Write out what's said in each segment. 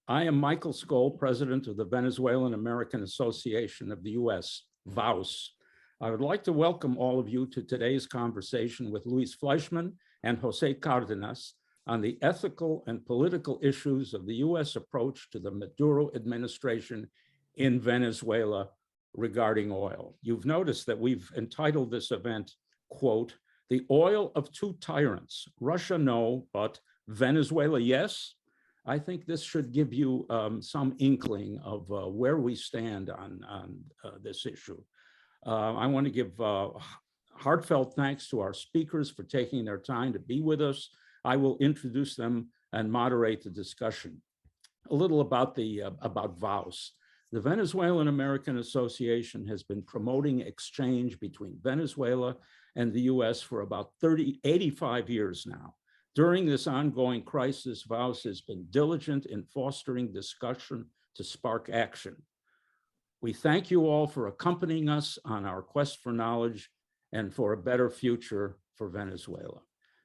I am Michael Skol, president of the Venezuelan American Association of the U.S., VAUS. I would like to welcome all of you to today's conversation with Luis Fleischman and Jose Cardenas on the ethical and political issues of the U.S. approach to the Maduro administration in Venezuela regarding oil. You've noticed that we've entitled this event, quote, "The Oil of Two Tyrants, Russia no, but Venezuela yes." I think this should give you some inkling of where we stand on this issue. I want to give heartfelt thanks to our speakers for taking their time to be with us. I will introduce them and moderate the discussion. A little about about VAUS. The Venezuelan American Association has been promoting exchange between Venezuela and the US for about 85 years now. During this ongoing crisis, VAUS has been diligent in fostering discussion to spark action. We thank you all for accompanying us on our quest for knowledge and for a better future for Venezuela.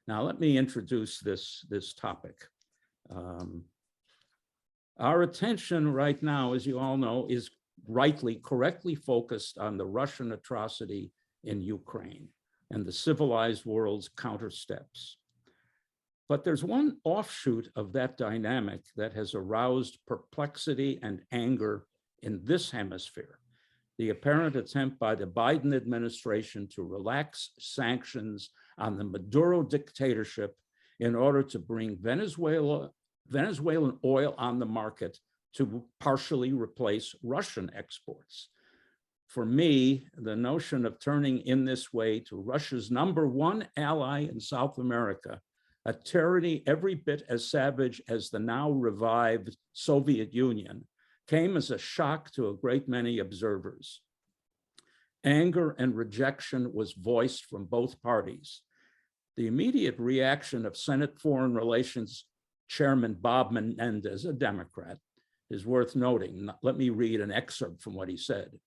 Now, let me introduce this topic. Our attention right now, as you all know, is correctly focused on the Russian atrocity in Ukraine and the civilized world's counter steps. But there's one offshoot of that dynamic that has aroused perplexity and anger in this hemisphere: the apparent attempt by the Biden administration to relax sanctions on the Maduro dictatorship in order to bring Venezuelan oil on the market to partially replace Russian exports. For me, the notion of turning in this way to Russia's #1 ally in South America, a tyranny every bit as savage as the now revived Soviet Union, came as a shock to a great many observers. Anger and rejection was voiced from both parties. The immediate reaction of Senate Foreign Relations Chairman Bob Menendez, a Democrat, is worth noting. Let me read an excerpt from what he said.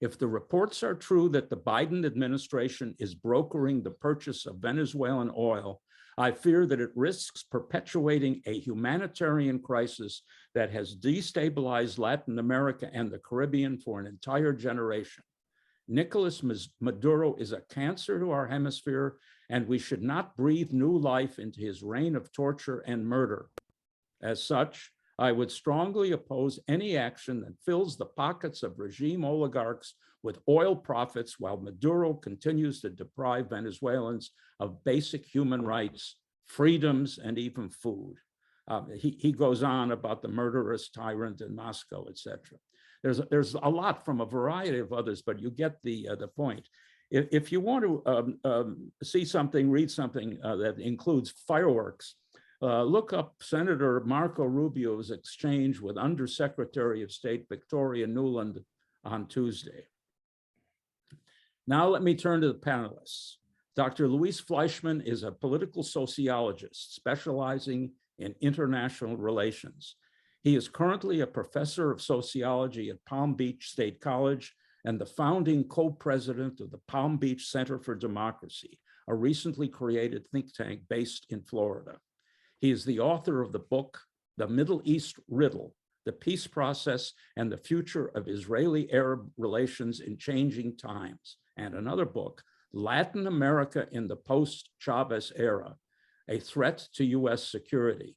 "If the reports are true that the Biden administration is brokering the purchase of Venezuelan oil, I fear that it risks perpetuating a humanitarian crisis that has destabilized Latin America and the Caribbean for an entire generation. Nicolas Maduro is a cancer to our hemisphere, and we should not breathe new life into his reign of torture and murder. As such, I would strongly oppose any action that fills the pockets of regime oligarchs with oil profits while Maduro continues to deprive Venezuelans of basic human rights, freedoms, and even food." He goes on about the murderous tyrant in Moscow, etc. There's a lot from a variety of others, but you get the point. If you want to see something, read something that includes fireworks, look up Senator Marco Rubio's exchange with Undersecretary of State Victoria Nuland on Tuesday. Now let me turn to the panelists. Dr. Luis Fleischman is a political sociologist specializing in international relations. He is currently a professor of sociology at Palm Beach State College and the founding co-president of the Palm Beach Center for Democracy, a recently created think tank based in Florida. He is the author of the book, The Middle East Riddle: The Peace Process and the Future of Israeli-Arab Relations in Changing Times, and another book, Latin America in the Post-Chavez Era, A Threat to US Security.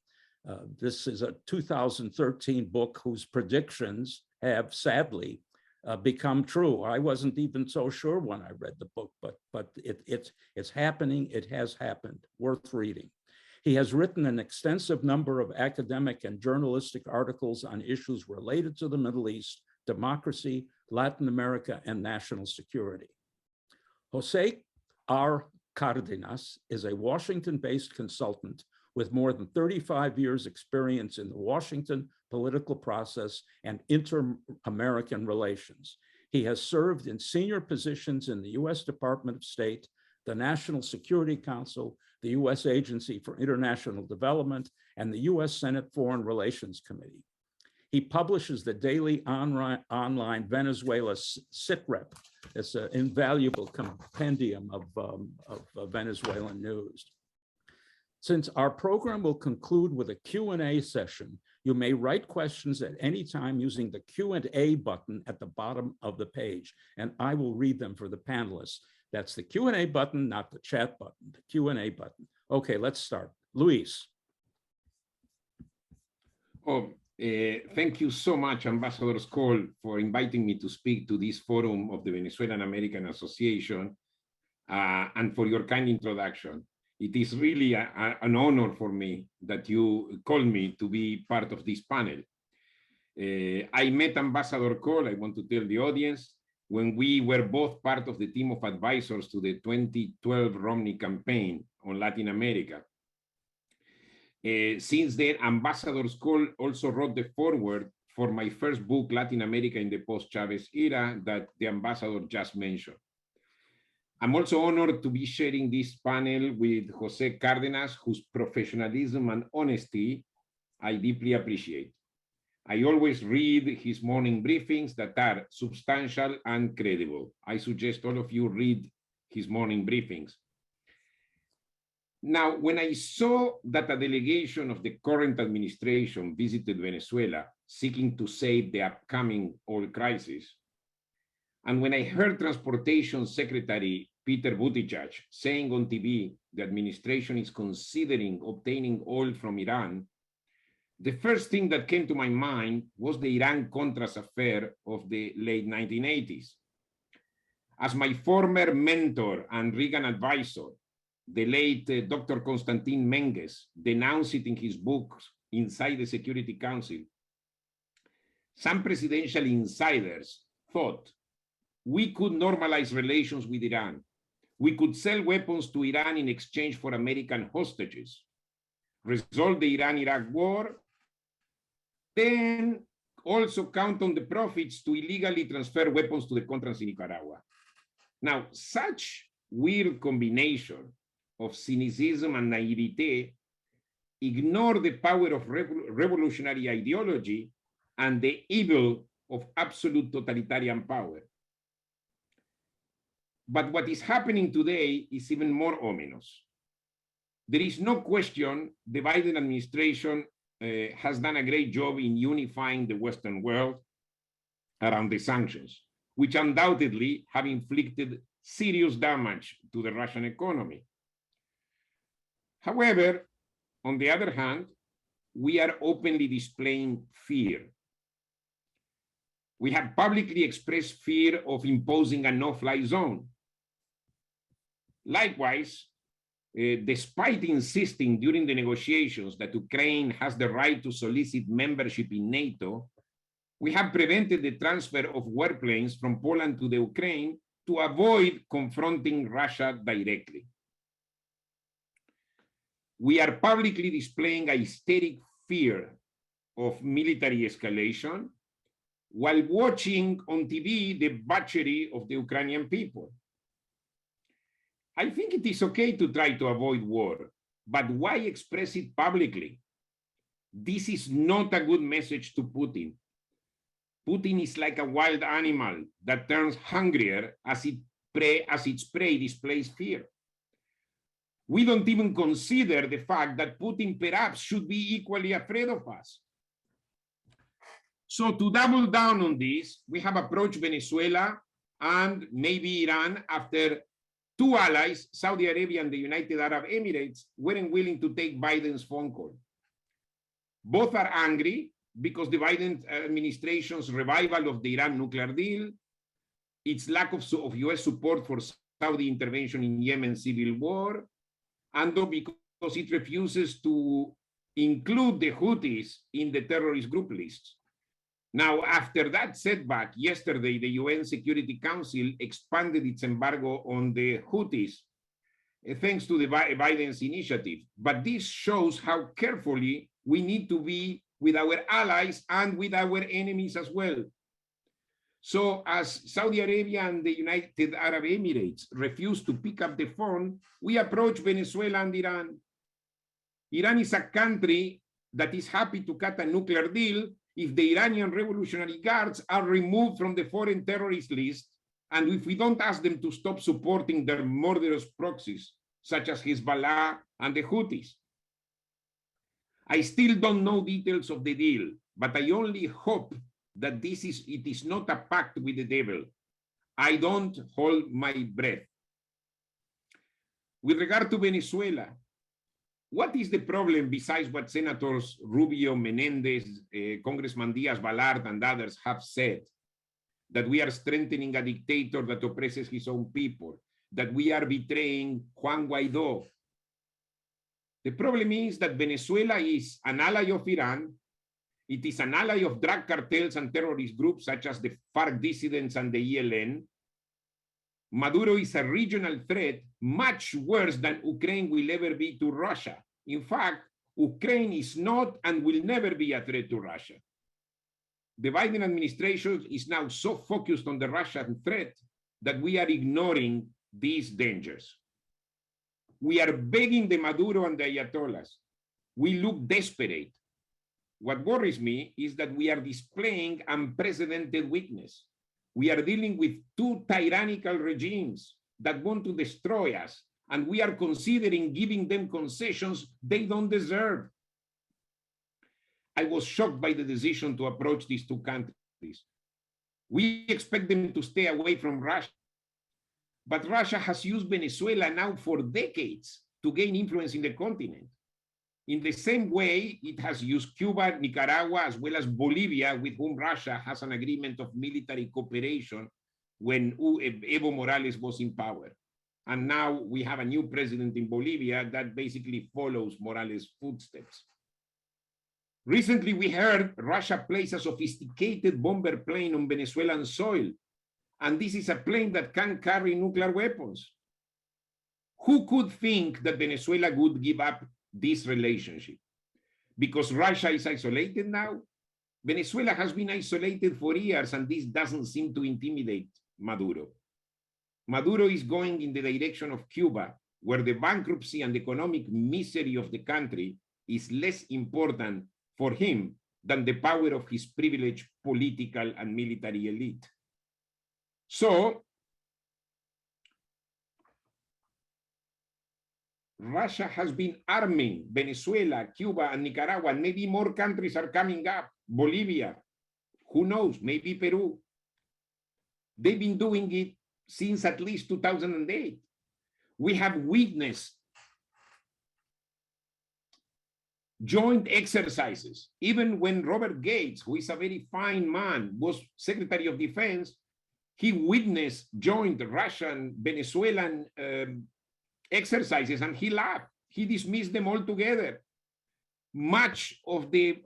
This is a 2013 book whose predictions have sadly become true. I wasn't even so sure when I read the book, but it's happening. It has happened. Worth reading. He has written an extensive number of academic and journalistic articles on issues related to the Middle East, democracy, Latin America, and national security. Jose R. Cardenas is a Washington-based consultant with more than 35 years experience in the Washington political process and inter-American relations. He has served in senior positions in the US Department of State, the National Security Council, the US Agency for International Development, and the US Senate Foreign Relations Committee. He publishes the daily online Venezuela SITREP. It's an invaluable compendium of Venezuelan news. Since our program will conclude with a Q&A session, You may write questions at any time using the Q&A button at the bottom of the page, and I will read them for the panelists. That's the Q&A button, not the chat button, the Q&A button. Okay, let's start. Luis. Thank you so much, Ambassador Skol, for inviting me to speak to this forum of the Venezuelan American Association, and for your kind introduction. It is really an honor for me that you called me to be part of this panel. I met Ambassador Skol, I want to tell the audience, when we were both part of the team of advisors to the 2012 Romney campaign on Latin America. Since then, Ambassador Skol also wrote the foreword for my first book, Latin America in the Post-Chavez Era, that the ambassador just mentioned. I'm also honored to be sharing this panel with Jose Cardenas, whose professionalism and honesty I deeply appreciate. I always read his morning briefings that are substantial and credible. I suggest all of you read his morning briefings. Now, when I saw that a delegation of the current administration visited Venezuela seeking to save the upcoming oil crisis, and when I heard Transportation Secretary Peter Buttigieg saying on TV the administration is considering obtaining oil from Iran, the first thing that came to my mind was the Iran-Contras affair of the late 1980s. As my former mentor and Reagan advisor, the late Dr. Constantin Menges, denounced it in his book, Inside the Security Council, some presidential insiders thought we could normalize relations with Iran. We could sell weapons to Iran in exchange for American hostages, resolve the Iran-Iraq war, then also count on the profits to illegally transfer weapons to the Contras in Nicaragua. Now, such weird combination of cynicism and naivete ignore the power of revolutionary ideology and the evil of absolute totalitarian power. But what is happening today is even more ominous. There is no question the Biden administration has done a great job in unifying the Western world around the sanctions, which undoubtedly have inflicted serious damage to the Russian economy. However, on the other hand, we are openly displaying fear. We have publicly expressed fear of imposing a no-fly zone. Likewise, despite insisting during the negotiations that Ukraine has the right to solicit membership in NATO, we have prevented the transfer of warplanes from Poland to the Ukraine to avoid confronting Russia directly. We are publicly displaying a hysteric fear of military escalation while watching on TV the butchery of the Ukrainian people. I think it is okay to try to avoid war, but why express it publicly? This is not a good message to Putin. Putin is like a wild animal that turns hungrier as its prey displays fear. We don't even consider the fact that Putin perhaps should be equally afraid of us. So to double down on this, we have approached Venezuela and maybe Iran after two allies, Saudi Arabia and the United Arab Emirates, weren't willing to take Biden's phone call. Both are angry because the Biden administration's revival of the Iran nuclear deal, its lack of US support for Saudi intervention in Yemen's civil war, and because it refuses to include the Houthis in the terrorist group lists. Now, after that setback, yesterday, the UN Security Council expanded its embargo on the Houthis, thanks to the Biden's initiative. But this shows how carefully we need to be with our allies and with our enemies as well. So as Saudi Arabia and the United Arab Emirates refuse to pick up the phone, we approach Venezuela and Iran. Iran is a country that is happy to cut a nuclear deal if the Iranian Revolutionary Guards are removed from the foreign terrorist list, and if we don't ask them to stop supporting their murderous proxies, such as Hezbollah and the Houthis. I still don't know details of the deal, but I only hope that it is not a pact with the devil. I don't hold my breath. With regard to Venezuela, what is the problem besides what Senators Rubio, Menendez, Congressman Diaz-Balart, and others have said? That we are strengthening a dictator that oppresses his own people, that we are betraying Juan Guaido. The problem is that Venezuela is an ally of Iran. It is an ally of drug cartels and terrorist groups such as the FARC dissidents and the ELN. Maduro is a regional threat much worse than Ukraine will ever be to Russia. In fact, Ukraine is not and will never be a threat to Russia. The Biden administration is now so focused on the Russian threat that we are ignoring these dangers. We are begging the Maduro and the Ayatollahs. We look desperate. What worries me is that we are displaying unprecedented weakness. We are dealing with two tyrannical regimes that want to destroy us, and we are considering giving them concessions they don't deserve. I was shocked by the decision to approach these two countries. We expect them to stay away from Russia, but Russia has used Venezuela now for decades to gain influence in the continent. In the same way, it has used Cuba, Nicaragua, as well as Bolivia, with whom Russia has an agreement of military cooperation when Evo Morales was in power. And now we have a new president in Bolivia that basically follows Morales' footsteps. Recently, we heard Russia place a sophisticated bomber plane on Venezuelan soil, and this is a plane that can carry nuclear weapons. Who could think that Venezuela would give up this relationship? Because Russia is isolated now? Venezuela has been isolated for years, and this doesn't seem to intimidate Maduro. Maduro is going in the direction of Cuba, where the bankruptcy and economic misery of the country is less important for him than the power of his privileged political and military elite. So, Russia has been arming Venezuela, Cuba, and Nicaragua, and maybe more countries are coming up, Bolivia, who knows, maybe Peru. They've been doing it since at least 2008. We have witnessed joint exercises. Even when Robert Gates, who is a very fine man, was Secretary of Defense, he witnessed joint Russian, Venezuelan exercises, and he laughed. He dismissed them altogether. Much of the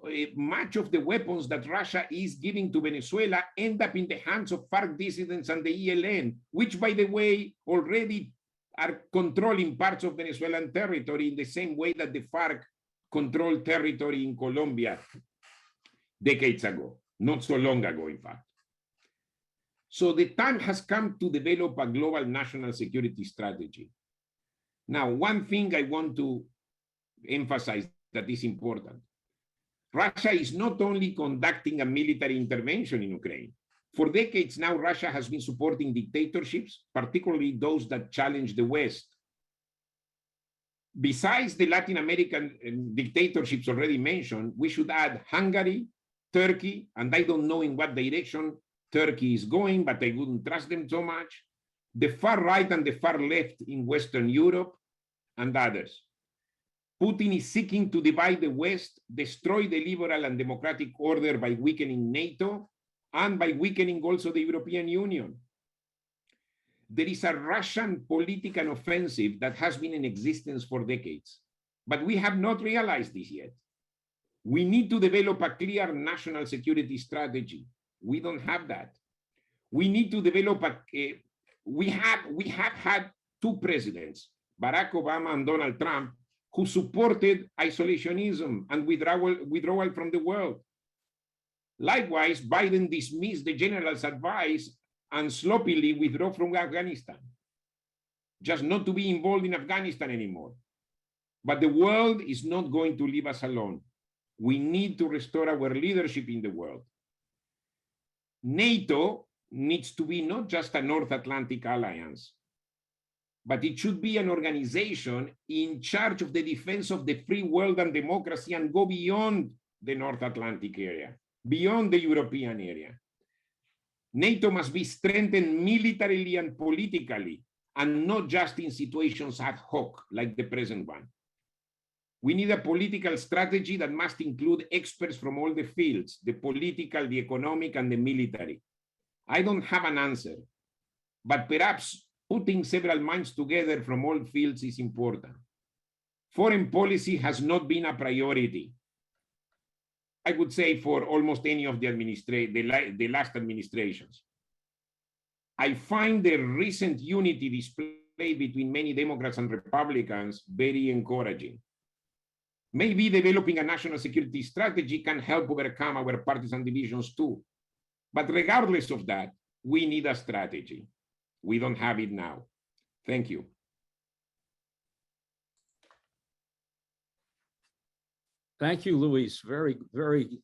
weapons that Russia is giving to Venezuela end up in the hands of FARC dissidents and the ELN, which, by the way, already are controlling parts of Venezuelan territory in the same way that the FARC controlled territory in Colombia decades ago, not so long ago, in fact. So the time has come to develop a global national security strategy. Now, one thing I want to emphasize that is important. Russia is not only conducting a military intervention in Ukraine. For decades now, Russia has been supporting dictatorships, particularly those that challenge the West. Besides the Latin American dictatorships already mentioned, we should add Hungary, Turkey, and I don't know in what direction Turkey is going, but I wouldn't trust them so much, the far right and the far left in Western Europe, and others. Putin is seeking to divide the West, destroy the liberal and democratic order by weakening NATO, and by weakening also the European Union. There is a Russian political offensive that has been in existence for decades, but we have not realized this yet. We need to develop a clear national security strategy. We don't have that. We need to develop we have had two presidents, Barack Obama and Donald Trump, who supported isolationism and withdrawal from the world. Likewise, Biden dismissed the general's advice and sloppily withdrew from Afghanistan, just not to be involved in Afghanistan anymore. But the world is not going to leave us alone. We need to restore our leadership in the world. NATO needs to be not just a North Atlantic alliance. but it should be an organization in charge of the defense of the free world and democracy and go beyond the North Atlantic area, beyond the European area. NATO must be strengthened militarily and politically, and not just in situations ad hoc like the present one. We need a political strategy that must include experts from all the fields, the political, the economic, and the military. I don't have an answer, but perhaps putting several minds together from all fields is important. Foreign policy has not been a priority, I would say, for almost any of the last administrations. I find the recent unity displayed between many Democrats and Republicans very encouraging. Maybe developing a national security strategy can help overcome our partisan divisions too. But regardless of that, we need a strategy. We don't have it now. Thank you. Thank you, Luis. Very, very,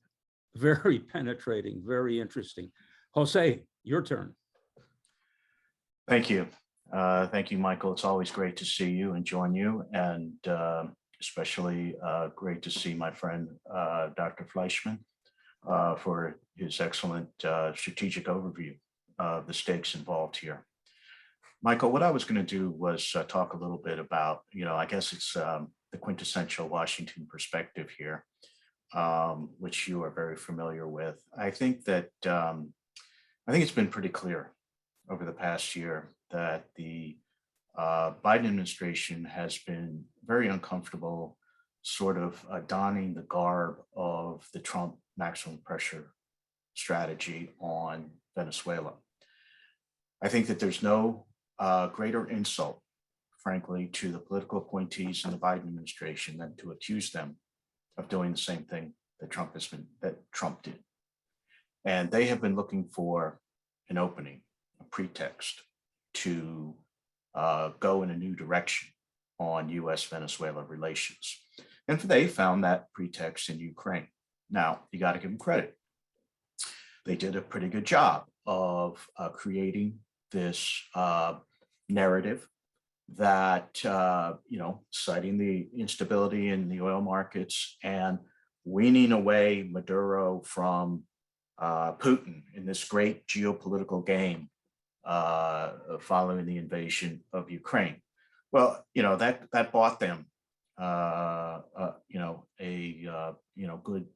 very penetrating, very interesting. Jose, your turn. Thank you. Thank you, Michael. It's always great to see you and join you, and especially great to see my friend, Dr. Fleischman, for his excellent strategic overview of the stakes involved here. Michael, what I was going to do was talk a little bit about, I guess it's the quintessential Washington perspective here, which you are very familiar with. I think it's been pretty clear over the past year that the Biden administration has been very uncomfortable sort of donning the garb of the Trump maximum pressure strategy on Venezuela. I think that there's no greater insult, frankly, to the political appointees in the Biden administration than to accuse them of doing the same thing that Trump did. And they have been looking for an opening, a pretext to go in a new direction on US-Venezuela relations. And they found that pretext in Ukraine. Now, you got to give them credit. They did a pretty good job of creating this narrative that, citing the instability in the oil markets and weaning away Maduro from Putin in this great geopolitical game following the invasion of Ukraine. Well, that bought them, good,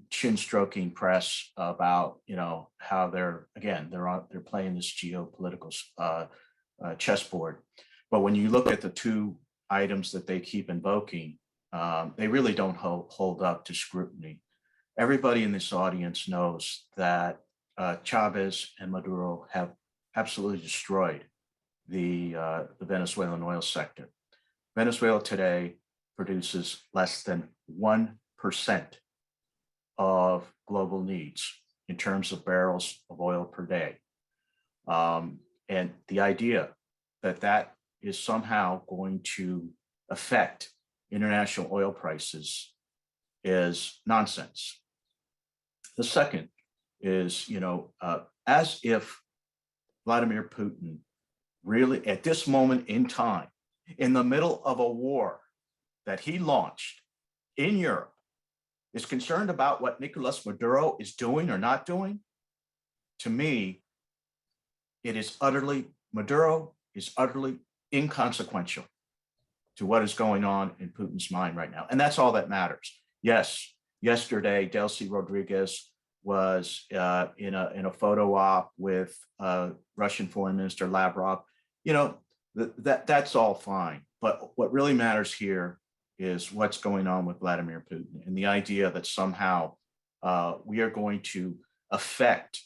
chin stroking press about, how they're playing this geopolitical chessboard. But when you look at the two items that they keep invoking, they really don't hold up to scrutiny. Everybody in this audience knows that Chavez and Maduro have absolutely destroyed the Venezuelan oil sector. Venezuela today produces less than 1% of global needs in terms of barrels of oil per day. And the idea that is somehow going to affect international oil prices is nonsense. The second is, as if Vladimir Putin really, at this moment in time, in the middle of a war that he launched in Europe, is concerned about what Nicolas Maduro is doing or not doing. To me, Maduro is utterly inconsequential to what is going on in Putin's mind right now. And that's all that matters. Yes, yesterday, Delcy Rodriguez was in a photo op with Russian Foreign Minister Lavrov. That's all fine. But what really matters here is what's going on with Vladimir Putin and the idea that somehow we are going to affect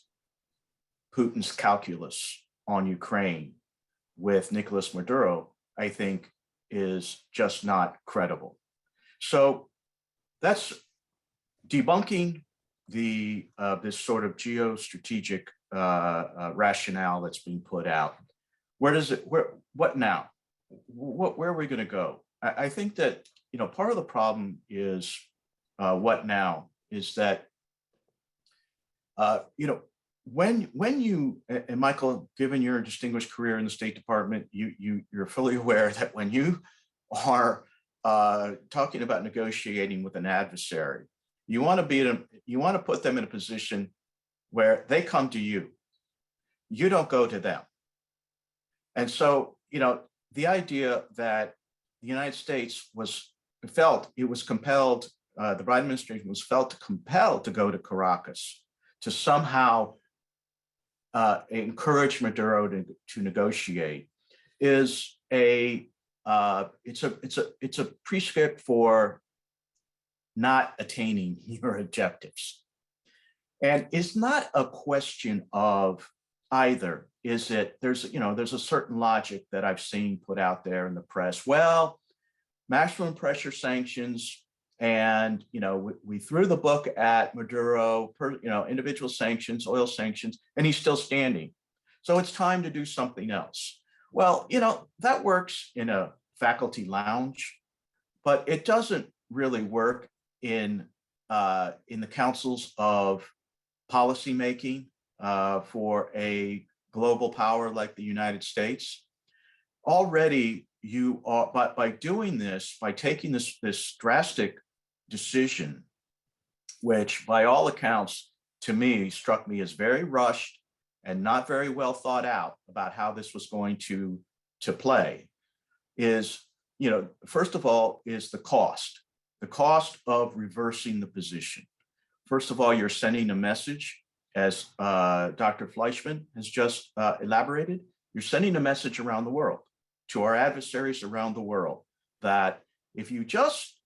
Putin's calculus on Ukraine with Nicolas Maduro, I think is just not credible. So that's debunking this sort of geostrategic rationale that's being put out. What now? Where are we going to go? I think that, part of the problem is what now is that, when you, and Michael, given your distinguished career in the State Department, you're fully aware that when you are talking about negotiating with an adversary, you want to put them in a position where they come to you. You don't go to them. And so, the idea that the United States felt compelled, the Biden administration was felt compelled to go to Caracas to somehow encourage Maduro to negotiate is it's a prescript for not attaining your objectives. And it's not a question of either. There's a certain logic that I've seen put out there in the press. Well, maximum pressure sanctions, and we threw the book at Maduro, individual sanctions, oil sanctions, and he's still standing. So it's time to do something else. Well, that works in a faculty lounge, but it doesn't really work in the councils of policymaking for a global power like the United States. Already, you are, but by doing this, by taking this drastic decision, which by all accounts to me struck me as very rushed and not very well thought out about how this was going to play, is, first of all, is the cost of reversing the position. First of all, you're sending a message, as Dr. Fleischman has just elaborated. You're sending a message around the world, to our adversaries around the world, that if you just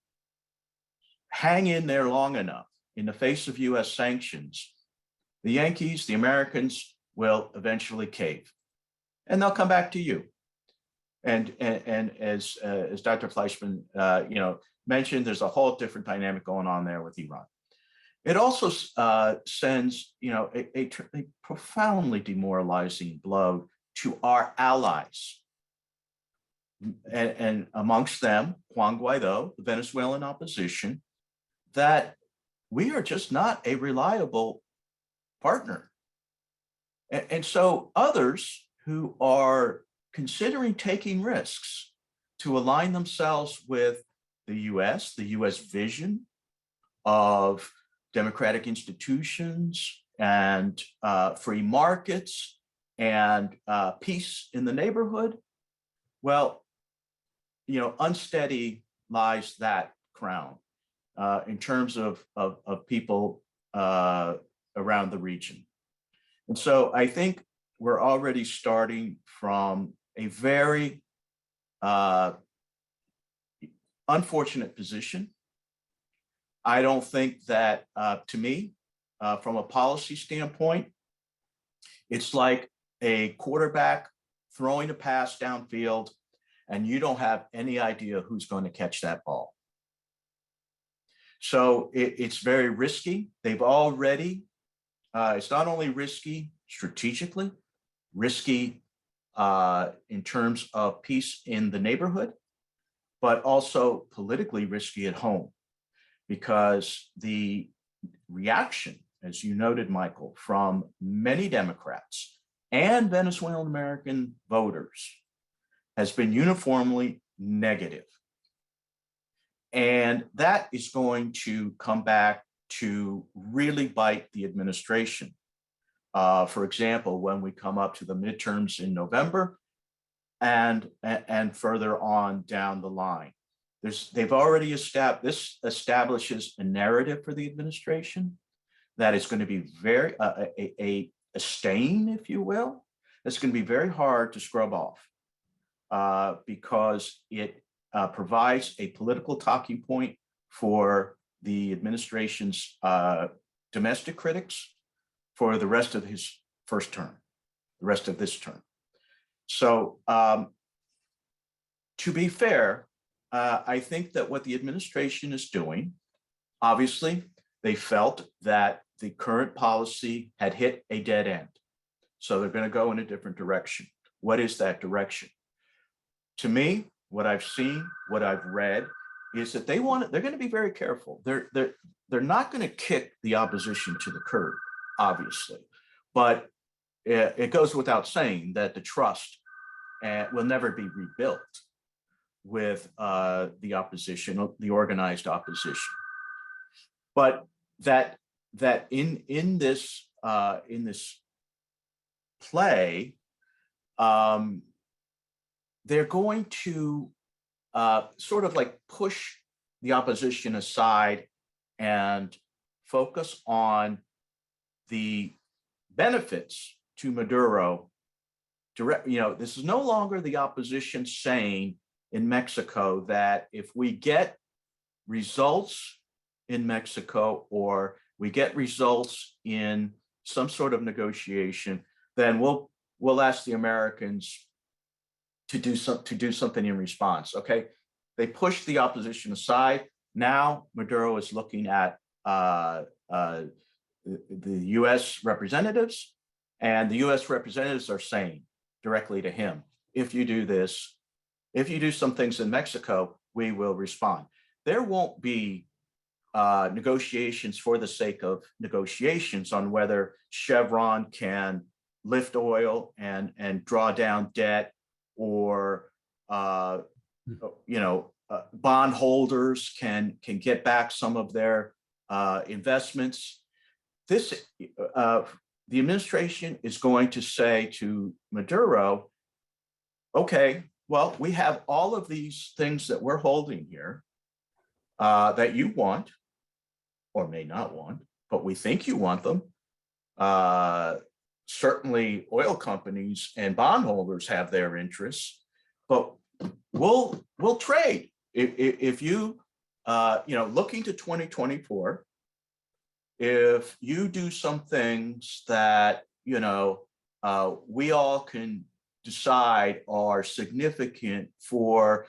hang in there long enough in the face of US sanctions, the Yankees, the Americans will eventually cave, and they'll come back to you. And as Dr. Fleischman mentioned, there's a whole different dynamic going on there with Iran. It also sends a profoundly demoralizing blow to our allies, and amongst them Juan Guaido, the Venezuelan opposition, that we are just not a reliable partner. And so others who are considering taking risks to align themselves with the US vision of democratic institutions and free markets and peace in the neighborhood, well, unsteady lies that crown in terms of people around the region. And so I think we're already starting from a very unfortunate position. I don't think that, to me, from a policy standpoint, it's like a quarterback throwing a pass downfield and you don't have any idea who's going to catch that ball. So it's very risky. They've already, it's not only risky strategically, risky in terms of peace in the neighborhood, but also politically risky at home, because the reaction, as you noted, Michael, from many Democrats and Venezuelan American voters has been uniformly negative. And that is going to come back to really bite the administration. For example, when we come up to the midterms in November and further on down the line. They've already this establishes a narrative for the administration that is going to be very a stain, if you will. That's going to be very hard to scrub off because it provides a political talking point for the administration's domestic critics for the rest of his first term, the rest of this term. So to be fair, I think that what the administration is doing, obviously, they felt that the current policy had hit a dead end. So they're going to go in a different direction. What is that direction? To me, what I've seen, what I've read, is that they're going to be very careful. They're not going to kick the opposition to the curb, obviously. But it goes without saying that the trust will never be rebuilt with the opposition, the organized opposition. But that in this play, they're going to sort of like push the opposition aside and focus on the benefits to Maduro. This is no longer the opposition saying in Mexico that if we get results in Mexico or we get results in some sort of negotiation, then we'll ask the Americans to do something in response. Okay, they pushed the opposition aside. Now Maduro is looking at the U.S. representatives, and the U.S. representatives are saying directly to him, if you do this, if you do some things in Mexico, we will respond. There won't be negotiations for the sake of negotiations on whether Chevron can lift oil and draw down debt, or bondholders can get back some of their investments. The administration is going to say to Maduro, okay, well, we have all of these things that we're holding here that you want or may not want, but we think you want them. Certainly oil companies and bondholders have their interests, but we'll trade. If you, looking to 2024, if you do some things that, we all can decide are significant for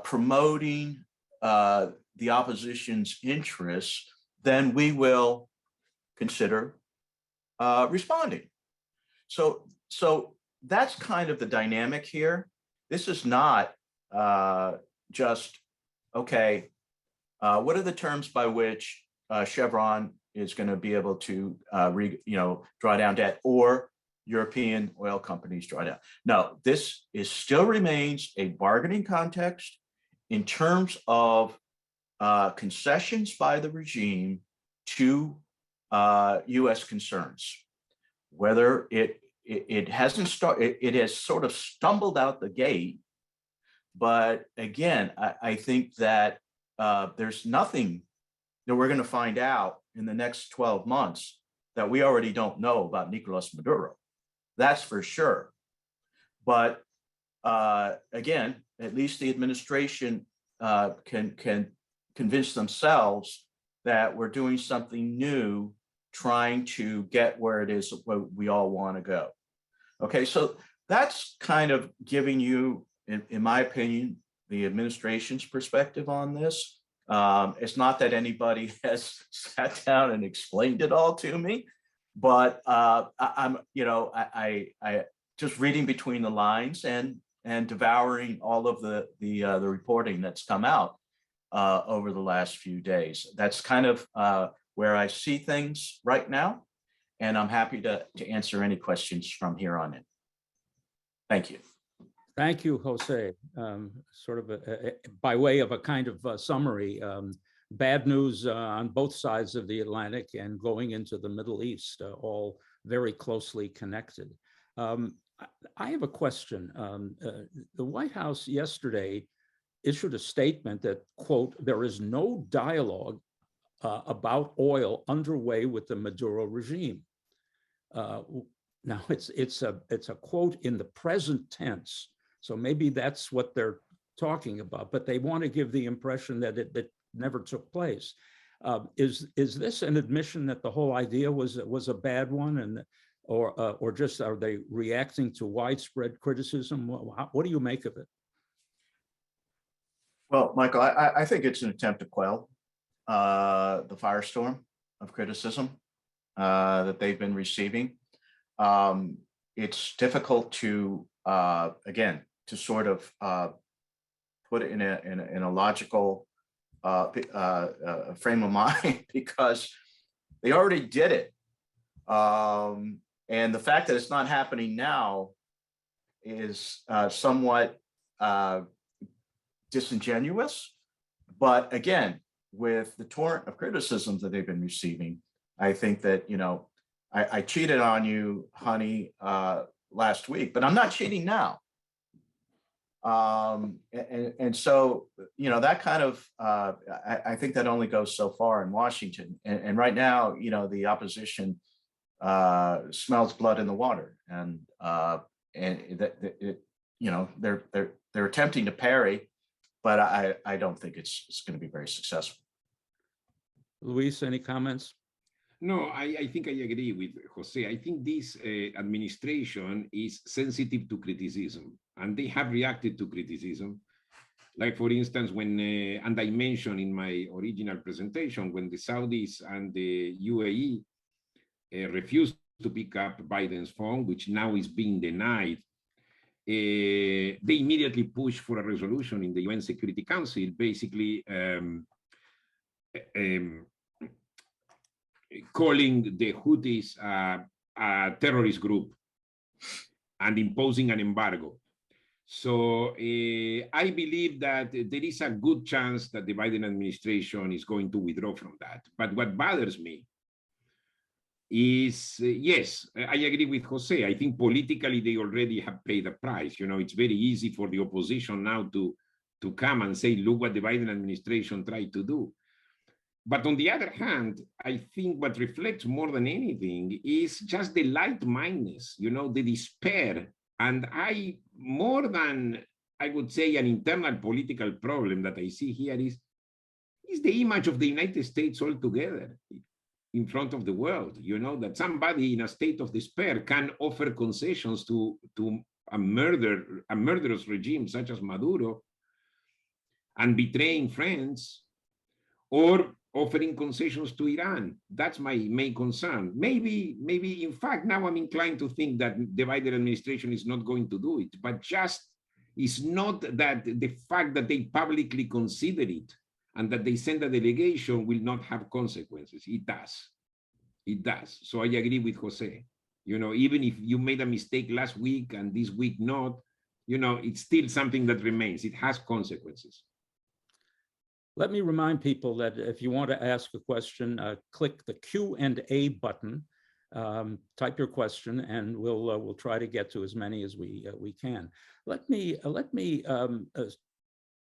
promoting the opposition's interests, then we will consider responding. So that's kind of the dynamic here. This is not just, okay, what are the terms by which Chevron is going to be able to draw down debt, or European oil companies draw down? No, this still remains a bargaining context in terms of concessions by the regime to U.S. concerns. Whether it hasn't started, it has sort of stumbled out the gate. But again, I think that there's nothing that we're going to find out in the next 12 months that we already don't know about Nicolas Maduro. That's for sure. But again, at least the administration can convince themselves that we're doing something new, trying to get where it is where we all want to go. Okay, so that's kind of giving you, in my opinion, the administration's perspective on this. It's not that anybody has sat down and explained it all to me, but I'm just reading between the lines and devouring all of the reporting that's come out over the last few days. That's kind of where I see things right now, and I'm happy to answer any questions from here on in. Thank you. Thank you, Jose. Sort of by way of a kind of summary, bad news on both sides of the Atlantic and going into the Middle East, all very closely connected. I have a question. The White House yesterday issued a statement that, quote, "there is no dialogue about oil underway with the Maduro regime." Now it's a quote in the present tense, so maybe that's what they're talking about, but they want to give the impression that it never took place. Is this an admission that the whole idea was a bad one, and or just are they reacting to widespread criticism? What do you make of it? Well, Michael, I think it's an attempt to quell the firestorm of criticism that they've been receiving. It's difficult to, again, to sort of put it in a logical frame of mind because they already did it. And the fact that it's not happening now is somewhat disingenuous. But again, with the torrent of criticisms that they've been receiving, I think that, you know, I cheated on you, honey, last week, but I'm not cheating now. And so, you know, that kind of, I think that only goes so far in Washington. And right now, you know, the opposition smells blood in the water, and you know, they're attempting to parry, but I don't think it's going to be very successful. Luis, any comments? No, I think I agree with Jose. I think this administration is sensitive to criticism, and they have reacted to criticism. Like, for instance, when, and I mentioned in my original presentation, when the Saudis and the UAE refused to pick up Biden's phone, which now is being denied, they immediately pushed for a resolution in the UN Security Council, basically calling the Houthis a terrorist group and imposing an embargo. So I believe that there is a good chance that the Biden administration is going to withdraw from that. But what bothers me is, yes, I agree with Jose. I think politically they already have paid a price. You know, it's very easy for the opposition now to come and say, look what the Biden administration tried to do. But on the other hand, I think what reflects more than anything is just the light-mindedness, you know, the despair. And more than, I would say, an internal political problem that I see here is the image of the United States altogether in front of the world, you know, that somebody in a state of despair can offer concessions to a murderous regime such as Maduro, and betraying friends, or offering concessions to Iran. That's my main concern. Maybe, in fact, now I'm inclined to think that the Biden administration is not going to do it, but just it's not that the fact that they publicly consider it and that they send a delegation will not have consequences. It does. It does. So I agree with Jose. You know, even if you made a mistake last week and this week not, you know, it's still something that remains. It has consequences. Let me remind people that if you want to ask a question, click the Q&A button, type your question, and we'll try to get to as many as we can. Let me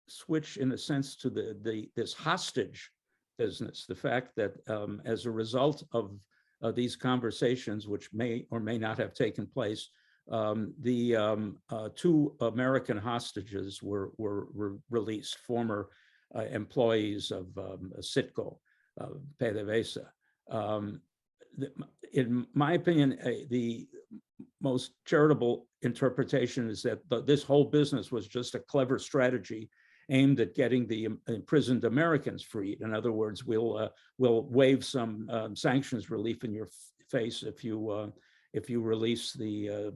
switch in a sense to this hostage business. The fact that as a result of these conversations, which may or may not have taken place, the two American hostages were released, former employees of Skol, PDVSA. In my opinion, the most charitable interpretation is that this whole business was just a clever strategy aimed at getting the imprisoned Americans freed. In other words, we'll waive some sanctions relief in your face if you release the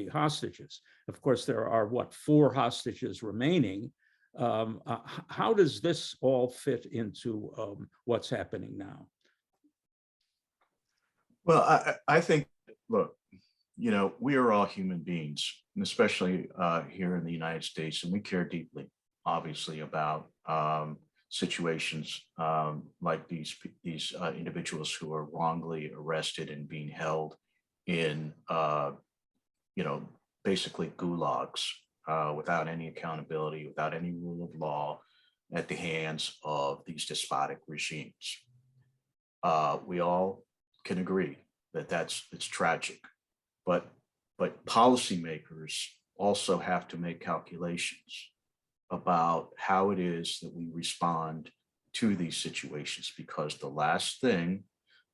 hostages. Of course, there are 4 hostages remaining. How does this all fit into what's happening now? Well, I think, look, you know, we are all human beings, and especially here in the United States, and we care deeply, obviously, about situations like these individuals who are wrongly arrested and being held in, you know, basically gulags. Without any accountability, without any rule of law, at the hands of these despotic regimes. We all can agree that it's tragic, but policymakers also have to make calculations about how it is that we respond to these situations, because the last thing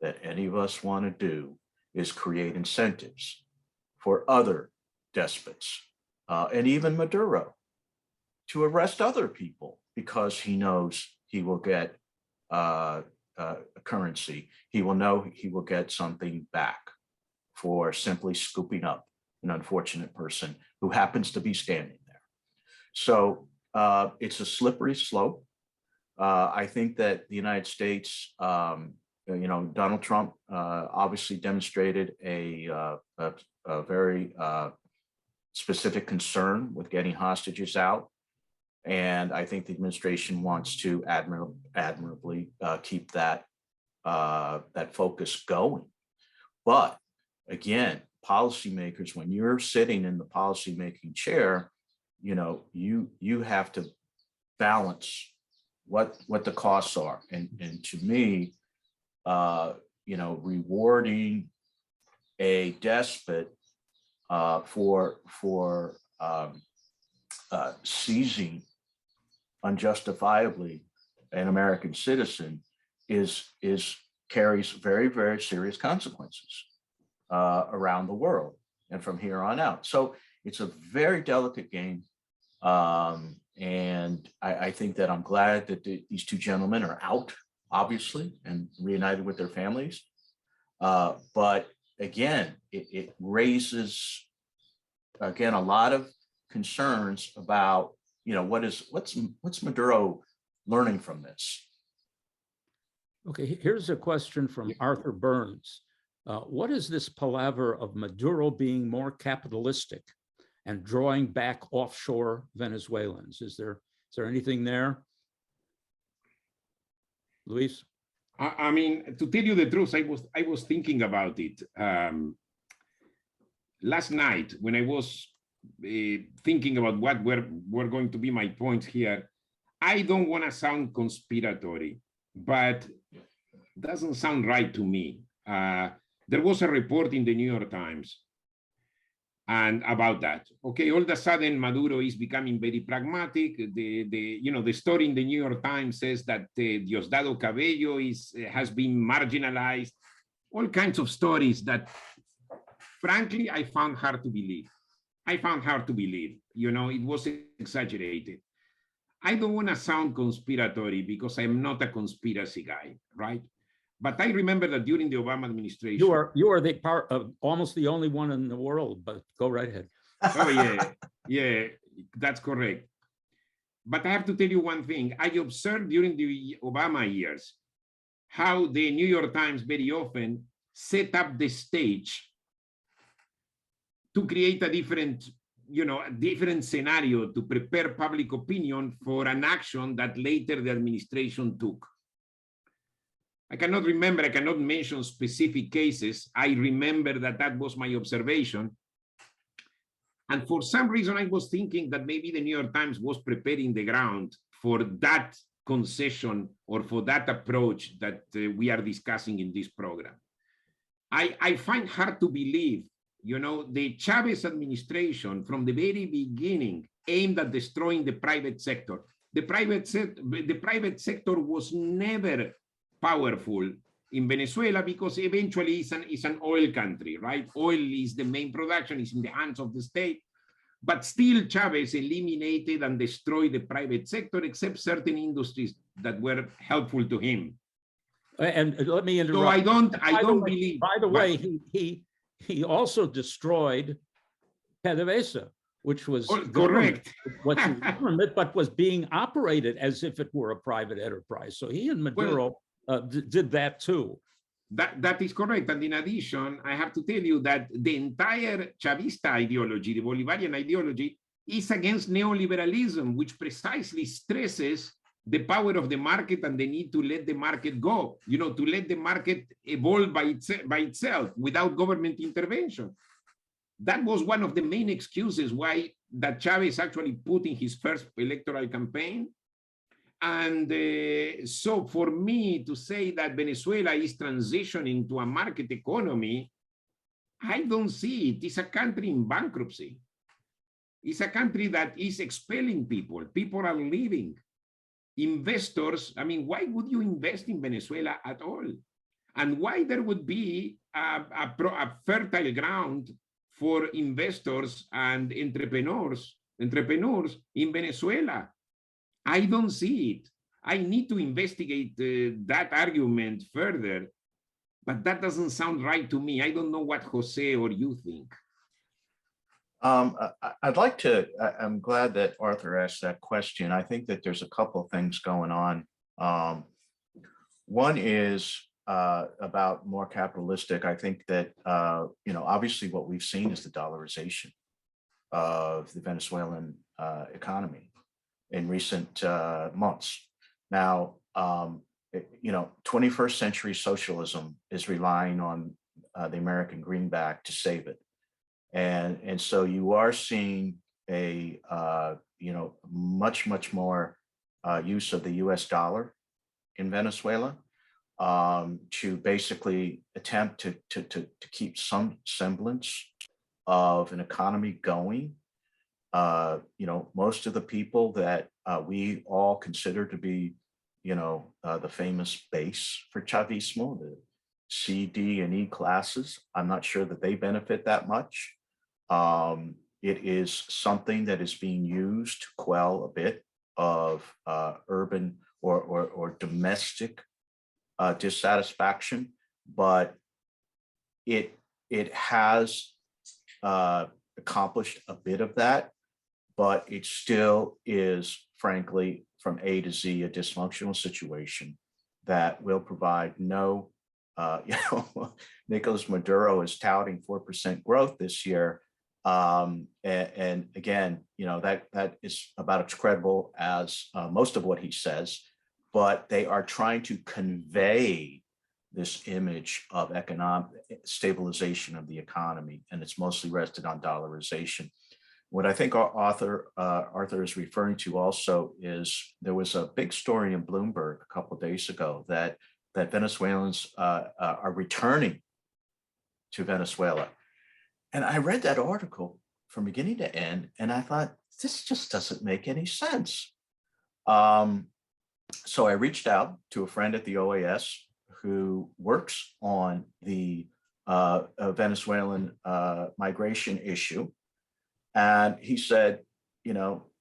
that any of us want to do is create incentives for other despots, and even Maduro, to arrest other people because he knows he will get a currency. He will know he will get something back for simply scooping up an unfortunate person who happens to be standing there. So it's a slippery slope. I think that the United States Donald Trump obviously demonstrated a very specific concern with getting hostages out. And I think the administration wants to admirably keep that focus going. But again, policymakers, when you're sitting in the policymaking chair, you have to balance what the costs are. And to me, rewarding a despot for seizing unjustifiably an American citizen carries very, very serious consequences around the world and from here on out. So it's a very delicate game. And I think that I'm glad that these two gentlemen are out, obviously, and reunited with their families. But again, it raises, again, a lot of concerns about, what's Maduro learning from this? Okay, here's a question from Arthur Burns. What is this palaver of Maduro being more capitalistic and drawing back offshore Venezuelans? Is there anything there? Luis? I mean, to tell you the truth, I was thinking about it last night when I was thinking about what were going to be my points here. I don't want to sound conspiratory, but doesn't sound right to me. There was a report in the New York Times and about that. Okay, all of a sudden Maduro is becoming very pragmatic. The story in the New York Times says that Diosdado Cabello has been marginalized. All kinds of stories that, frankly, I found hard to believe. It was exaggerated. I don't want to sound conspiratory because I'm not a conspiracy guy, right? But I remember that during the Obama administration, you are the part of almost the only one in the world. But go right ahead. Oh yeah, that's correct. But I have to tell you one thing. I observed during the Obama years how the New York Times very often set up the stage to create a different scenario to prepare public opinion for an action that later the administration took. I cannot mention specific cases. I remember that was my observation. And for some reason, I was thinking that maybe the New York Times was preparing the ground for that concession or for that approach that we are discussing in this program. I find hard to believe, the Chavez administration from the very beginning aimed at destroying the private sector. The private sector was never powerful in Venezuela because eventually it's an oil country, right? Oil is the main production, is in the hands of the state. But still Chavez eliminated and destroyed the private sector except certain industries that were helpful to him. And let me interrupt. So I don't believe. By the way, he also destroyed PDVSA, which was correct, but was being operated as if it were a private enterprise. So he and Maduro did that too. That is correct. And in addition, I have to tell you that the entire Chavista ideology, the Bolivarian ideology, is against neoliberalism, which precisely stresses the power of the market and the need to let the market go, to let the market evolve by itself without government intervention. That was one of the main excuses why that Chavez actually put in his first electoral campaign. And so for me to say that Venezuela is transitioning to a market economy, I don't see it. It's a country in bankruptcy. It's a country that is expelling people. People are leaving. Investors, why would you invest in Venezuela at all? And why there would be a fertile ground for investors and entrepreneurs in Venezuela? I don't see it. I need to investigate that argument further, but that doesn't sound right to me. I don't know what Jose or you think. I'm glad that Arthur asked that question. I think that there's a couple of things going on. One is about more capitalistic, I think that, obviously what we've seen is the dollarization of the Venezuelan economy in recent months. Now, 21st century socialism is relying on the American greenback to save it. And so you are seeing a, much more use of the US dollar in Venezuela to basically attempt to keep some semblance of an economy going. Most of the people that we all consider to be, the famous base for Chavismo, the C, D, and E classes, I'm not sure that they benefit that much. It is something that is being used to quell a bit of urban or domestic dissatisfaction, but it has accomplished a bit of that, but it still is, frankly, from A to Z, a dysfunctional situation that will provide no, Nicolas Maduro is touting 4% growth this year. And again, that is about as credible as most of what he says, but they are trying to convey this image of economic stabilization of the economy, and it's mostly rested on dollarization. What I think Arthur is referring to also is there was a big story in Bloomberg a couple of days ago that Venezuelans are returning to Venezuela. And I read that article from beginning to end, and I thought, this just doesn't make any sense. So I reached out to a friend at the OAS who works on the Venezuelan migration issue. And he said,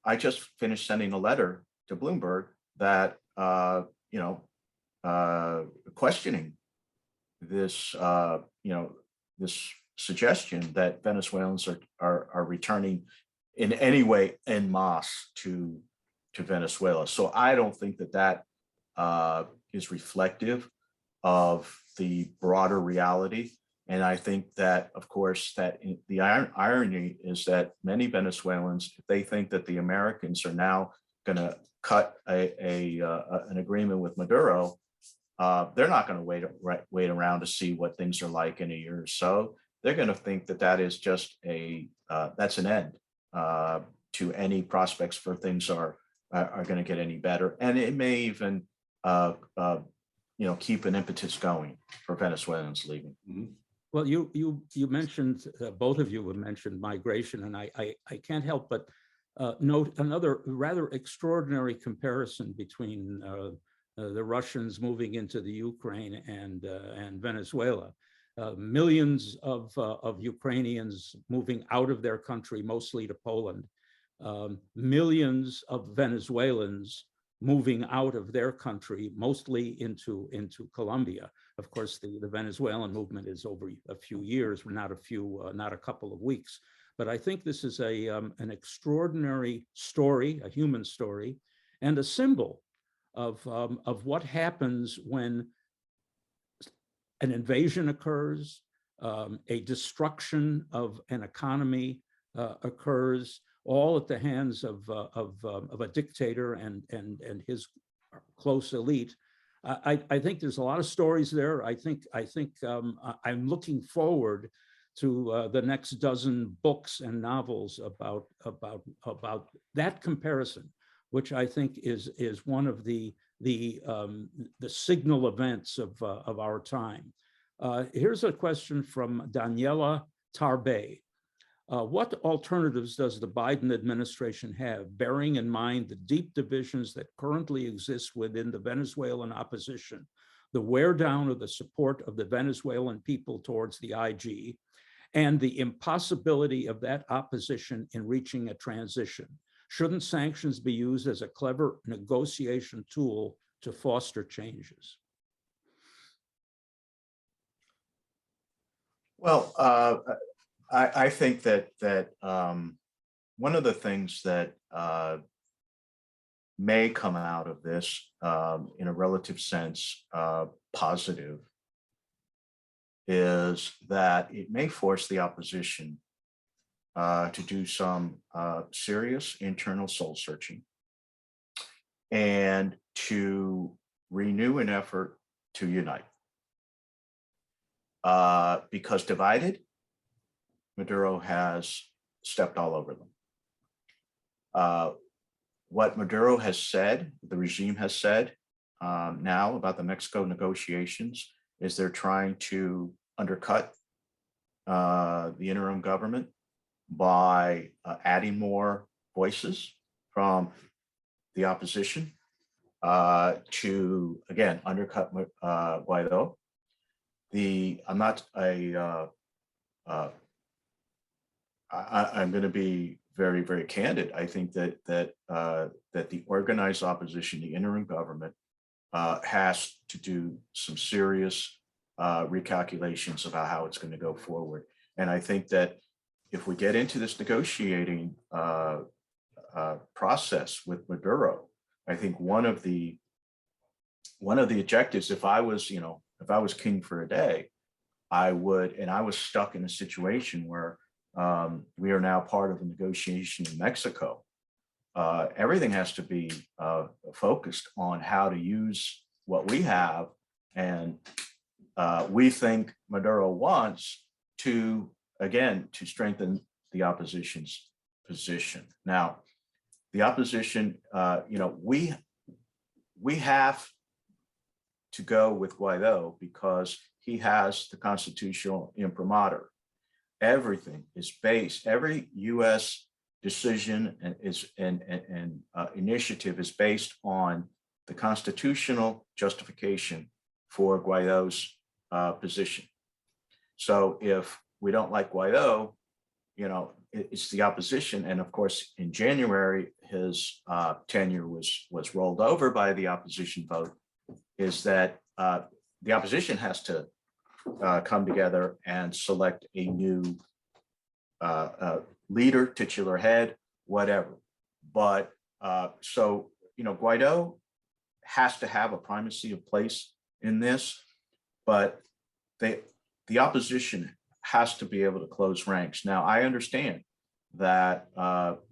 I just finished sending a letter to Bloomberg that, questioning this, this suggestion that Venezuelans are returning in any way en masse to Venezuela. So I don't think that is reflective of the broader reality. And I think that, of course, that the irony is that many Venezuelans, if they think that the Americans are now going to cut an agreement with Maduro, they're not going to wait around to see what things are like in a year or so. They're going to think that is just that's an end to any prospects for things are going to get any better, and it may even keep an impetus going for Venezuelans leaving. Mhm. Well, you mentioned, both of you have mentioned migration, and I can't help but note another rather extraordinary comparison between the Russians moving into the Ukraine and Venezuela. Millions of Ukrainians moving out of their country, mostly to Poland. Millions of Venezuelans moving out of their country, mostly into Colombia. Of course, the Venezuelan movement is over a few years, not a couple of weeks. But I think this is an extraordinary story, a human story, and a symbol of what happens when an invasion occurs, a destruction of an economy occurs, all at the hands of a dictator and his close elite. I think there's a lot of stories there. I think I'm looking forward to the next dozen books and novels about that comparison, which I think is one of the signal events of our time. Here's a question from Daniela Tarbe. What alternatives does the Biden administration have, bearing in mind the deep divisions that currently exist within the Venezuelan opposition, the wear down of the support of the Venezuelan people towards the IG, and the impossibility of that opposition in reaching a transition? Shouldn't sanctions be used as a clever negotiation tool to foster changes? Well, I think that one of the things that may come out of this in a relative sense positive is that it may force the opposition to do some serious internal soul searching and to renew an effort to unite. Because divided, Maduro has stepped all over them. What Maduro has said, the regime has said now about the Mexico negotiations is they're trying to undercut the interim government by adding more voices from the opposition to, again, undercut Guaido. I'm going to be very, very candid. I think that the organized opposition, the interim government, has to do some serious recalculations about how it's going to go forward. And I think that if we get into this negotiating process with Maduro, I think one of the objectives, if I was king for a day, I would, and I was stuck in a situation where we are now part of a negotiation in Mexico. Everything has to be focused on how to use what we have, and we think Maduro wants to, again, to strengthen the opposition's position. Now, the opposition, we have to go with Guaido because he has the constitutional imprimatur. Everything is based, every U.S. decision and initiative is based on the constitutional justification for Guaido's position. So if we don't like Guaido, it's the opposition. And of course, in January, his tenure was rolled over by the opposition vote, is that the opposition has to come together and select a new leader, titular head, whatever. But so, Guaido has to have a primacy of place in this, but the opposition has to be able to close ranks. Now, I understand that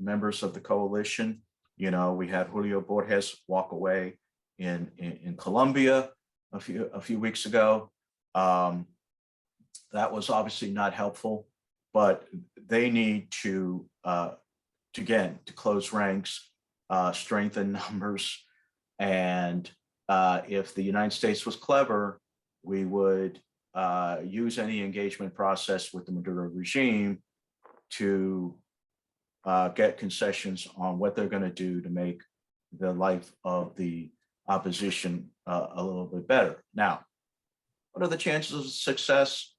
members of the coalition, we had Julio Borges walk away in Colombia a few weeks ago. That was obviously not helpful, but they need to close ranks, strengthen numbers. And if the United States was clever, we would use any engagement process with the Maduro regime to get concessions on what they're going to do to make the life of the opposition a little bit better. Now, what are the chances of success?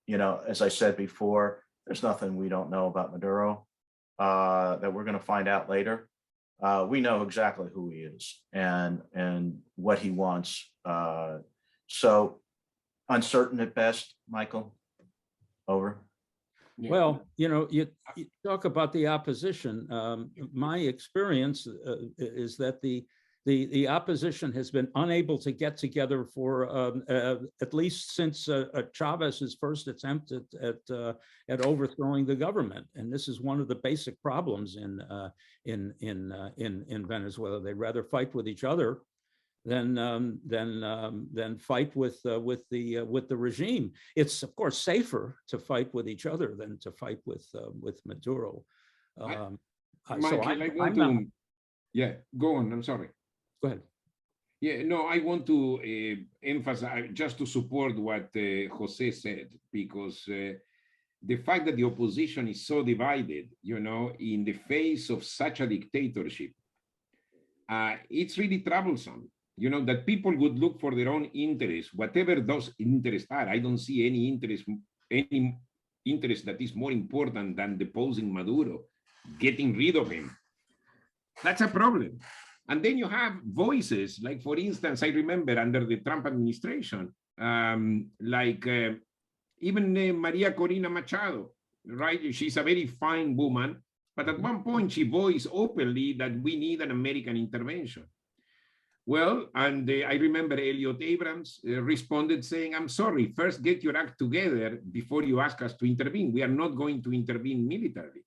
As I said before, there's nothing we don't know about Maduro that we're going to find out later. We know exactly who he is and what he wants. So uncertain at best, Michael. Over. Yeah. Well, you talk about the opposition. My experience is that the opposition has been unable to get together for at least since Chavez's first attempt at overthrowing the government, and this is one of the basic problems in Venezuela. They'd rather fight with each other than fight with the regime. It's of course safer to fight with each other than to fight with Maduro. Yeah, go on. I'm sorry. Go ahead. Yeah, no, I want to emphasize, just to support what Jose said, because the fact that the opposition is so divided, in the face of such a dictatorship, it's really troublesome. That people would look for their own interests, whatever those interests are. I don't see any interest that is more important than deposing Maduro, getting rid of him. That's a problem. And then you have voices, like, for instance, I remember under the Trump administration, even Maria Corina Machado, right? She's a very fine woman, but at one point she voiced openly that we need an American intervention. Well, and I remember Elliot Abrams responded saying, I'm sorry, first get your act together before you ask us to intervene. We are not going to intervene militarily.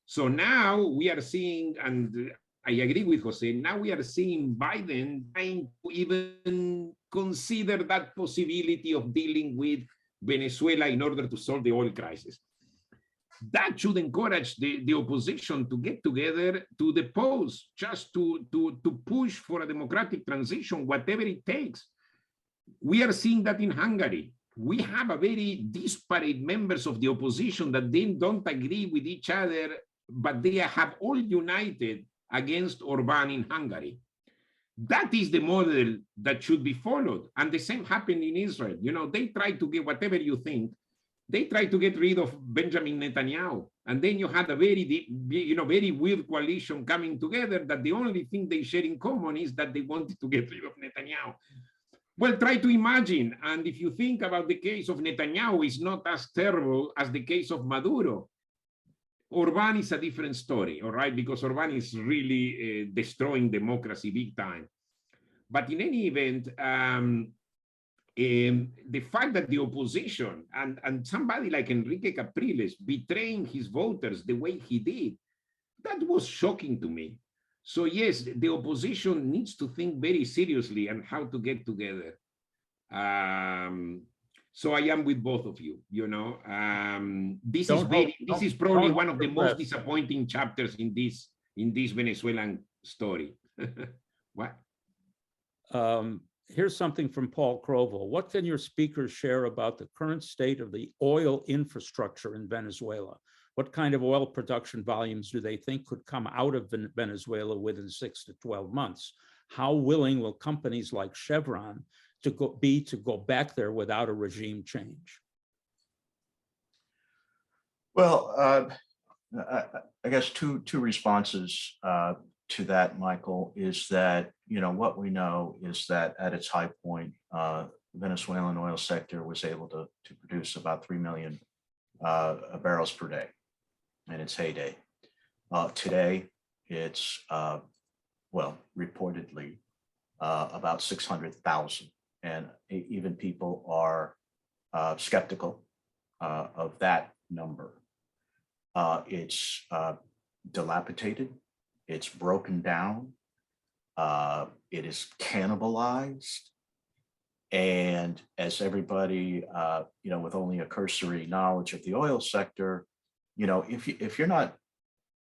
So now we are seeing, and I agree with Jose, now we are seeing Biden trying to even consider that possibility of dealing with Venezuela in order to solve the oil crisis. That should encourage the opposition to get together to depose, just to push for a democratic transition, whatever it takes. We are seeing that in Hungary. We have a very disparate members of the opposition that they don't agree with each other, but they have all united against Orbán in Hungary. That is the model that should be followed. And the same happened in Israel. You know, they try to get whatever you think. They tried to get rid of Benjamin Netanyahu. And then you had a very, very weird coalition coming together that the only thing they share in common is that they wanted to get rid of Netanyahu. Well, try to imagine. And if you think about the case of Netanyahu, it's not as terrible as the case of Maduro. Orbán is a different story, all right? Because Orbán is really destroying democracy big time. But in any event, the fact that the opposition and somebody like Enrique Capriles betraying his voters the way he did, that was shocking to me. So yes, the opposition needs to think very seriously on how to get together. So I am with both of you, you know. This is probably one of the most disappointing chapters in this Venezuelan story. What? Here's something from Paul Crovell. What can your speakers share about the current state of the oil infrastructure in Venezuela? What kind of oil production volumes do they think could come out of Venezuela within 6 to 12 months? How willing will companies like Chevron to go back there without a regime change? Well, I guess two responses to that, Michael, is that, you know, what we know is that at its high point, Venezuelan oil sector was able to produce about 3 million barrels per day in its heyday. Today, it's, well, reportedly about 600,000. And even people are skeptical of that number. It's dilapidated. It's broken down. It is cannibalized. And as everybody, you know, with only a cursory knowledge of the oil sector, you know, if you're not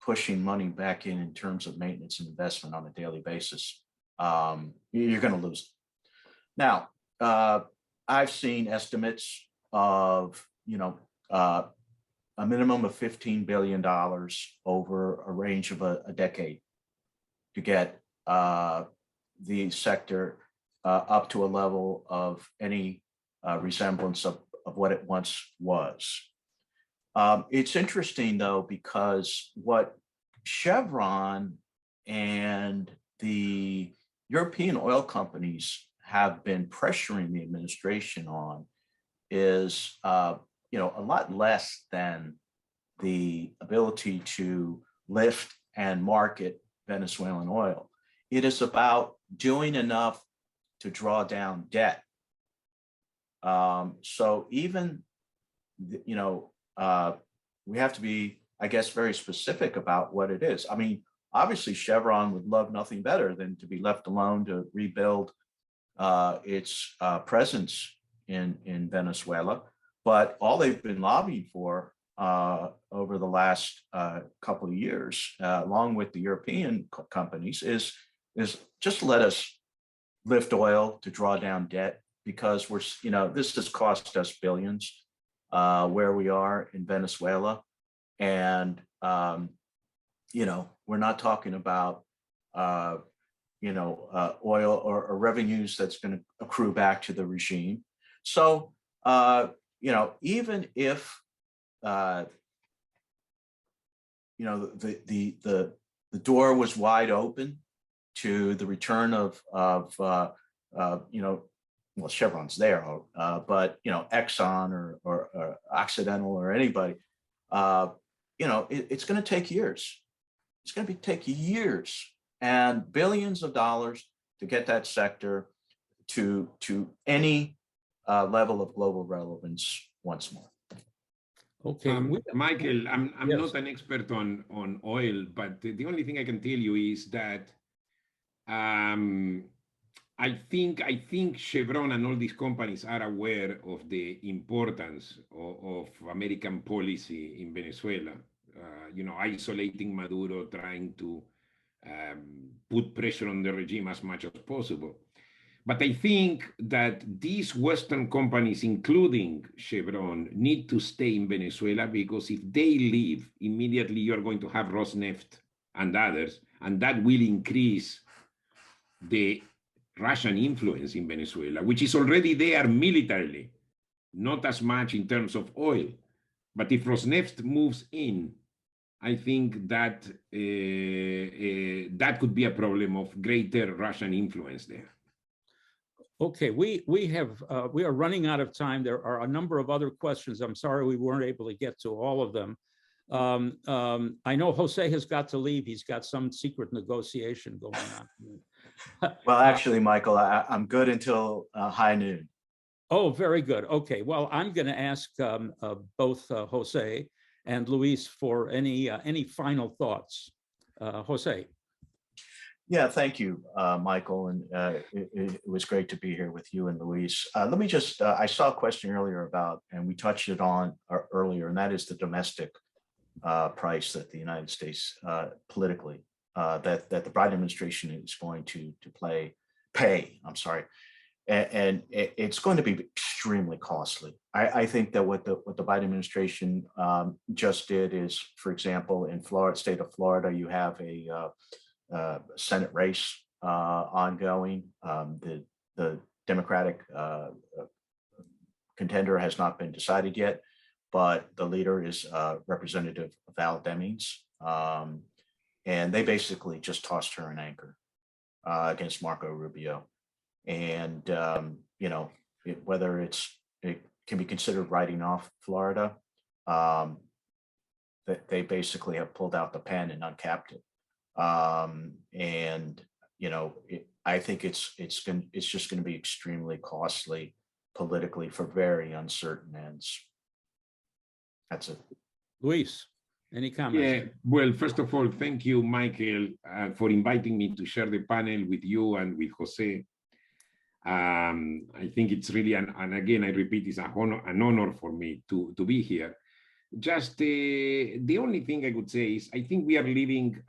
pushing money back in terms of maintenance and investment on a daily basis, you're going to lose it. Now, I've seen estimates of, you know, a minimum of $15 billion over a range of a decade to get the sector up to a level of any resemblance of what it once was. It's interesting, though, because what Chevron and the European oil companies have been pressuring the administration on is, you know, a lot less than the ability to lift and market Venezuelan oil. It is about doing enough to draw down debt. So even, you know, we have to be, I guess, very specific about what it is. I mean, obviously Chevron would love nothing better than to be left alone to rebuild its presence in Venezuela. But all they've been lobbying for over the last couple of years, along with the European companies, is just let us lift oil to draw down debt, because we're, you know, this has cost us billions where we are in Venezuela. And, you know, we're not talking about, you know, oil or revenues that's going to accrue back to the regime. So, you know, even if, you know, the door was wide open to the return of you know, well, Chevron's there, but, you know, Exxon or Occidental or anybody, you know, it's going to take years. It's going to take years and billions of dollars to get that sector to any level of global relevance once more. Okay, Michael, I'm Yes. not an expert on oil, but the only thing I can tell you is that I think Chevron and all these companies are aware of the importance of American policy in Venezuela. Isolating Maduro, trying to put pressure on the regime as much as possible. But I think that these Western companies, including Chevron, need to stay in Venezuela, because if they leave, immediately you're going to have Rosneft and others, and that will increase the Russian influence in Venezuela, which is already there militarily, not as much in terms of oil. But if Rosneft moves in, I think that that could be a problem of greater Russian influence there. Okay, we are running out of time. There are a number of other questions. I'm sorry we weren't able to get to all of them. I know Jose has got to leave. He's got some secret negotiation going on. Well, actually, Michael, I'm good until high noon. Oh, very good. Okay, well, I'm going to ask both Jose and Luis for any final thoughts. Jose. Yeah, thank you, Michael. And it was great to be here with you and Luis. Let me just, I saw a question earlier about, and we touched it on earlier, and that is the domestic price that the United States politically, that the Biden administration is going to pay, I'm sorry. And it's going to be extremely costly. I think that what the Biden administration just did is, for example, in state of Florida, you have a Senate race ongoing. The Democratic contender has not been decided yet, but the leader is Representative Val Demings. And they basically just tossed her an anchor against Marco Rubio. And, whether it can be considered writing off Florida, they basically have pulled out the pen and uncapped it. I think it's just going to be extremely costly politically for very uncertain ends. That's it. Luis, any comments? Yeah, well, first of all, thank you, Michael, for inviting me to share the panel with you and with Jose. I think it's really, and again, I repeat, it's an honor for me to be here. Just the only thing I would say is I think we are living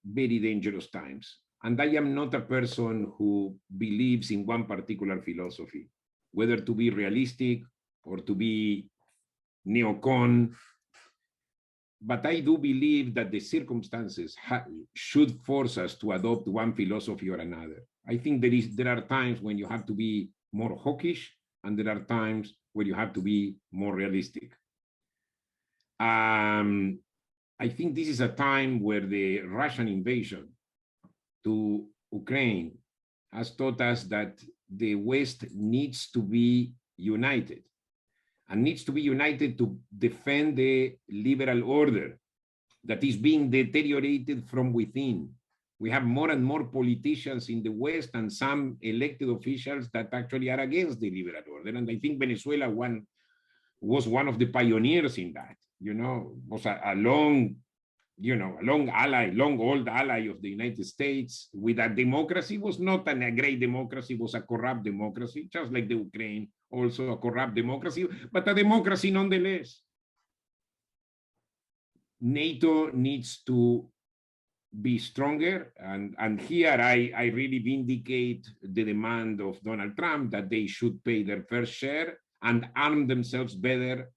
very dangerous times. And I am not a person who believes in one particular philosophy, whether to be realistic or to be neocon. But I do believe that the circumstances should force us to adopt one philosophy or another. I think there are times when you have to be more hawkish, and there are times where you have to be more realistic. I think this is a time where the Russian invasion to Ukraine has taught us that the West needs to be united, and needs to be united to defend the liberal order that is being deteriorated from within. We have more and more politicians in the West and some elected officials that actually are against the liberal order. And I think Venezuela was one of the pioneers in that, was a long old ally of the United States. With a democracy, was not a great democracy, was a corrupt democracy, just like the Ukraine, also a corrupt democracy, but a democracy nonetheless. NATO needs to be stronger, and here I really vindicate the demand of Donald Trump that they should pay their fair share and arm themselves better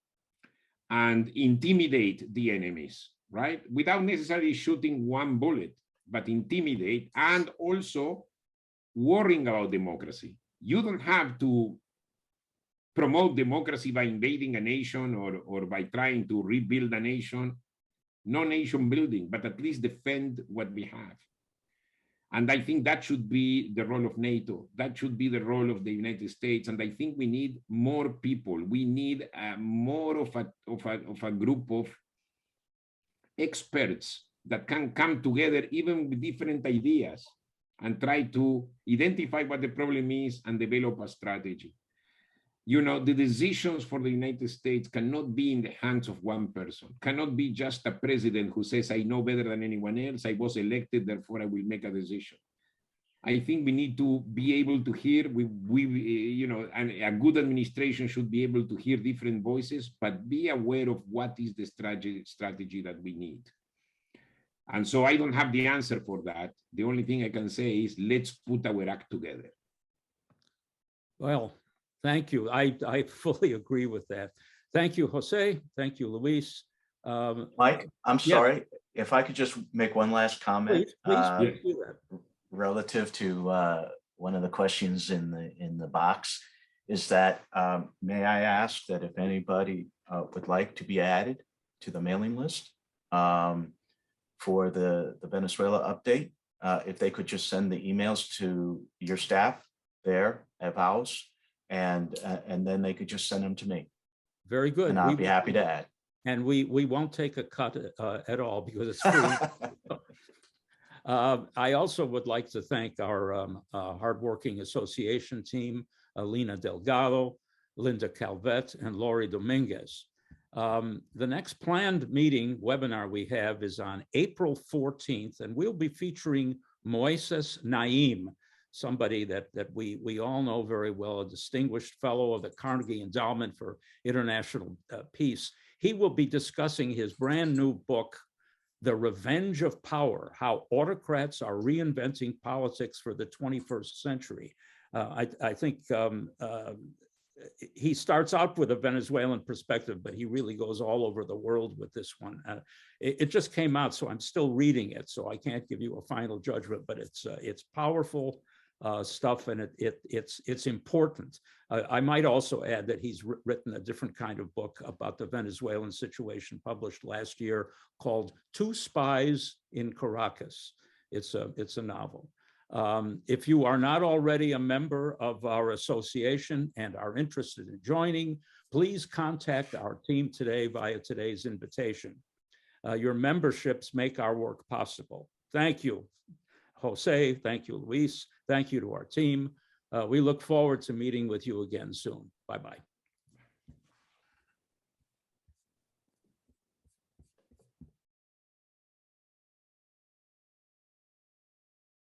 and intimidate the enemies, right? Without necessarily shooting one bullet, but intimidate, and also worrying about democracy. You don't have to promote democracy by invading a nation or by trying to rebuild a nation. No nation building, but at least defend what we have. And I think that should be the role of NATO. That should be the role of the United States. And I think we need more people. We need more of a group of experts that can come together, even with different ideas, and try to identify what the problem is and develop a strategy. You know, the decisions for the United States cannot be in the hands of one person, cannot be just a president who says, I know better than anyone else, I was elected, therefore I will make a decision. I think we need to be able to hear, you know, and a good administration should be able to hear different voices, but be aware of what is the strategy that we need. And so I don't have the answer for that. The only thing I can say is let's put our act together. Well, thank you. I fully agree with that. Thank you, Jose. Thank you, Luis. Mike, I'm sorry, if I could just make one last comment. Please do that. Relative to one of the questions in the box, is that may I ask that if anybody would like to be added to the mailing list for the Venezuela update, if they could just send the emails to your staff there at VAUS, and then they could just send them to me. Very good. And I'll be happy to add. And we won't take a cut at all because it's free. I also would like to thank our hardworking association team, Alina Delgado, Linda Calvet, and Lori Dominguez. The next planned webinar we have is on April 14th, and we'll be featuring Moises Naim, somebody that we all know very well, a distinguished fellow of the Carnegie Endowment for International Peace. He will be discussing his brand new book, The Revenge of Power, How Autocrats Are Reinventing Politics for the 21st Century. I think he starts out with a Venezuelan perspective, but he really goes all over the world with this one. It just came out, so I'm still reading it, so I can't give you a final judgment, but it's powerful stuff, and it's important. I might also add that he's written a different kind of book about the Venezuelan situation published last year called Two Spies in Caracas. It's a novel. If you are not already a member of our association and are interested in joining, please contact our team today via today's invitation. Your memberships make our work possible. Thank you, Jose. Thank you, Luis. Thank you to our team. We look forward to meeting with you again soon. Bye-bye.